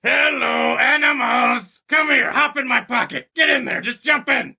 Hello, animals! Come here, hop in my pocket. Get in there, just jump in.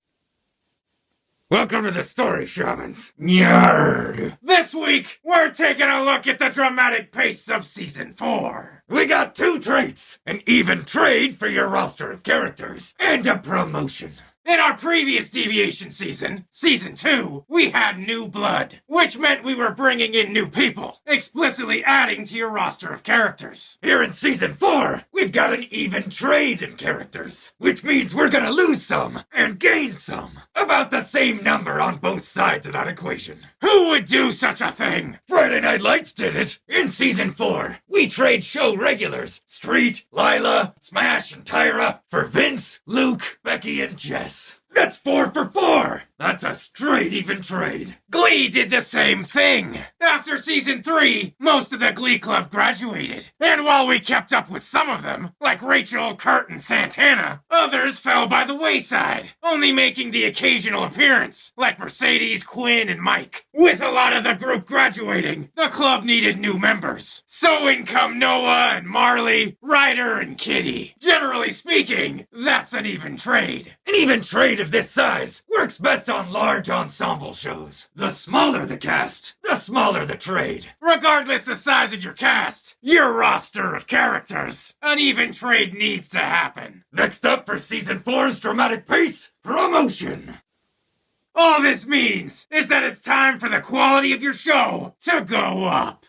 Welcome to the story, shamans. Nyarg. This week, we're taking a look at the dramatic pace of Season 4. We got 2 traits, an even trade for your roster of characters, and a promotion. In our previous Deviation season, Season 2, we had new blood, which meant we were bringing in new people, explicitly adding to your roster of characters. Here in Season 4, we've got an even trade in characters, which means we're gonna lose some and gain some. About the same number on both sides of that equation. Who would do such a thing? Friday Night Lights did it. In Season 4, we trade show regulars, Street, Lila, Smash, and Tyra, for Vince, Luke, Becky, and Jess. That's 4 for 4! That's a straight even trade. Glee did the same thing. After Season 3, most of the Glee Club graduated. And while we kept up with some of them, like Rachel, Kurt, and Santana, others fell by the wayside, only making the occasional appearance, like Mercedes, Quinn, and Mike. With a lot of the group graduating, the club needed new members. So in come Noah and Marley, Ryder, and Kitty. Generally speaking, that's an even trade. An even trade of this size works best on large ensemble shows. The smaller the cast, the smaller the trade. Regardless the size of your cast, your roster of characters, an even trade needs to happen. Next up for Season 4's dramatic pace, promotion. All this means is that it's time for the quality of your show to go up.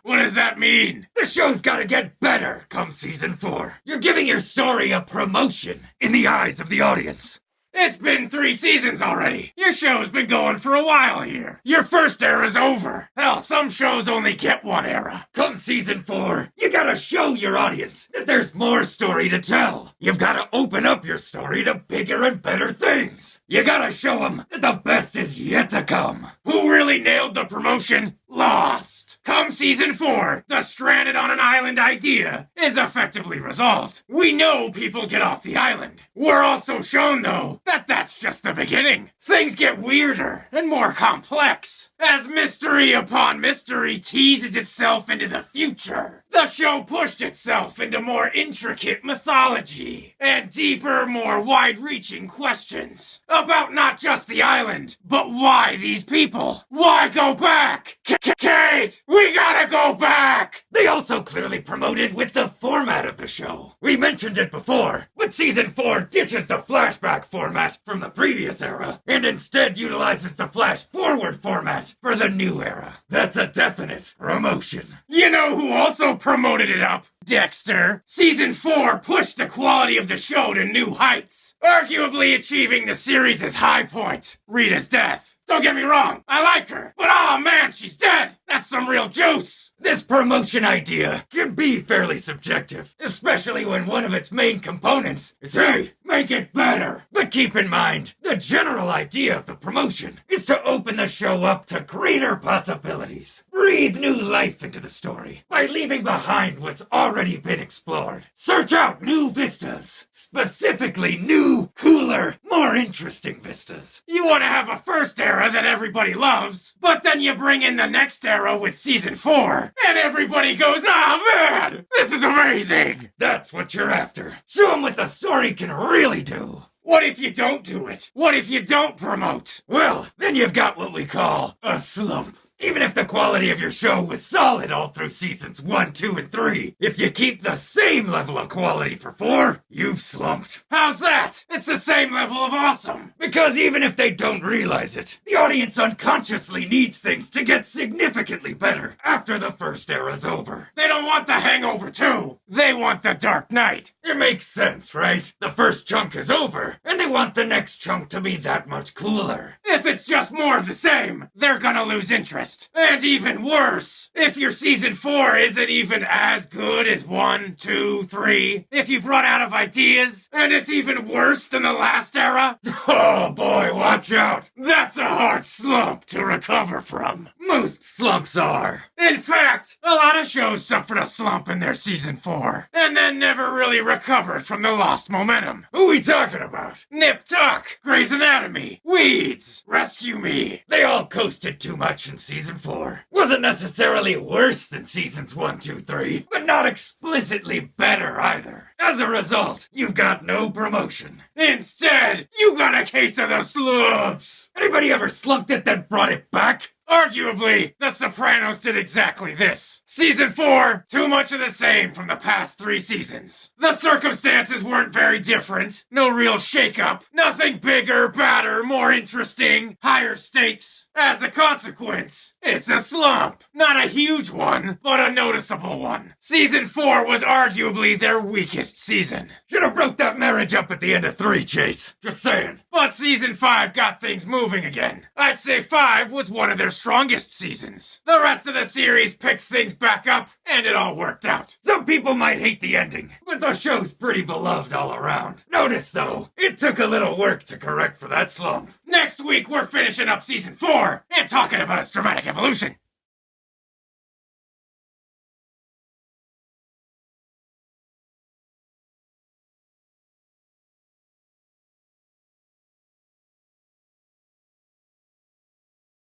What does that mean? The show's gotta get better come Season 4. You're giving your story a promotion in the eyes of the audience. It's been 3 seasons already. Your show's been going for a while here. Your first era's over. Hell, some shows only get 1 era. Come Season 4, you gotta show your audience that there's more story to tell. You've gotta open up your story to bigger and better things. You gotta show them that the best is yet to come. Who really nailed the promotion? Lost. Come Season 4, the stranded on an island idea is effectively resolved. We know people get off the island. We're also shown, though, that that's just the beginning. Things get weirder and more complex as mystery upon mystery teases itself into the future. The show pushed itself into more intricate mythology and deeper, more wide-reaching questions about not just the island, but why these people? Why go back? Kate, we gotta go back! They also clearly promoted with the format of the show. We mentioned it before, but Season 4 ditches the flashback format from the previous era and instead utilizes the flash-forward format for the new era. That's a definite promotion. You know who also promoted it up? Dexter. Season 4 pushed the quality of the show to new heights, arguably achieving the series' high point, Rita's death. Don't get me wrong, I like her, but aw man, she's dead! That's some real juice! This promotion idea can be fairly subjective, especially when one of its main components is, hey, make it better! But keep in mind, the general idea of the promotion is to open the show up to greater possibilities. Breathe new life into the story by leaving behind what's already been explored. Search out new vistas, specifically new, cooler, more interesting vistas. You want to have a first era that everybody loves, but then you bring in the next era with Season 4, and everybody goes, ah man, this is amazing! That's what you're after. Show them what the story can really do. What if you don't do it? What if you don't promote? Well, then you've got what we call a slump. Even if the quality of your show was solid all through Seasons 1, 2, and 3, if you keep the same level of quality for 4, you've slumped. How's that? It's the same level of awesome. Because even if they don't realize it, the audience unconsciously needs things to get significantly better after the first era's over. They don't want the Hangover 2. They want the Dark Knight. It makes sense, right? The first chunk is over, and they want the next chunk to be that much cooler. If it's just more of the same, they're gonna lose interest. And even worse, if your Season 4 isn't even as good as 1, 2, 3, if you've run out of ideas, and it's even worse than the last era, oh boy, watch out. That's a hard slump to recover from. Most slumps are. In fact, a lot of shows suffered a slump in their season 4, and then never really recovered from the lost momentum. Who we talking about? Nip Tuck, Grey's Anatomy, Weeds, Rescue Me. They all coasted too much in season 4. Wasn't necessarily worse than seasons 1, 2, 3, but not explicitly better either. As a result, you've got no promotion. Instead, you got a case of the slumps. Anybody ever slumped it then brought it back? Arguably, The Sopranos did exactly this. Season 4, too much of the same from the past 3 seasons. The circumstances weren't very different. No real shakeup. Nothing bigger, badder, more interesting, higher stakes. As a consequence, it's a slump. Not a huge one, but a noticeable one. Season 4 was arguably their weakest season. Should have broke that marriage up at the end of 3, Chase. Just saying. But season 5 got things moving again. I'd say 5 was one of their strongest seasons. The rest of the series picked things back up, and it all worked out. Some people might hate the ending, but the show's pretty beloved all around. Notice, though, it took a little work to correct for that slump. Next week, we're finishing up season 4 and talking about its dramatic evolution.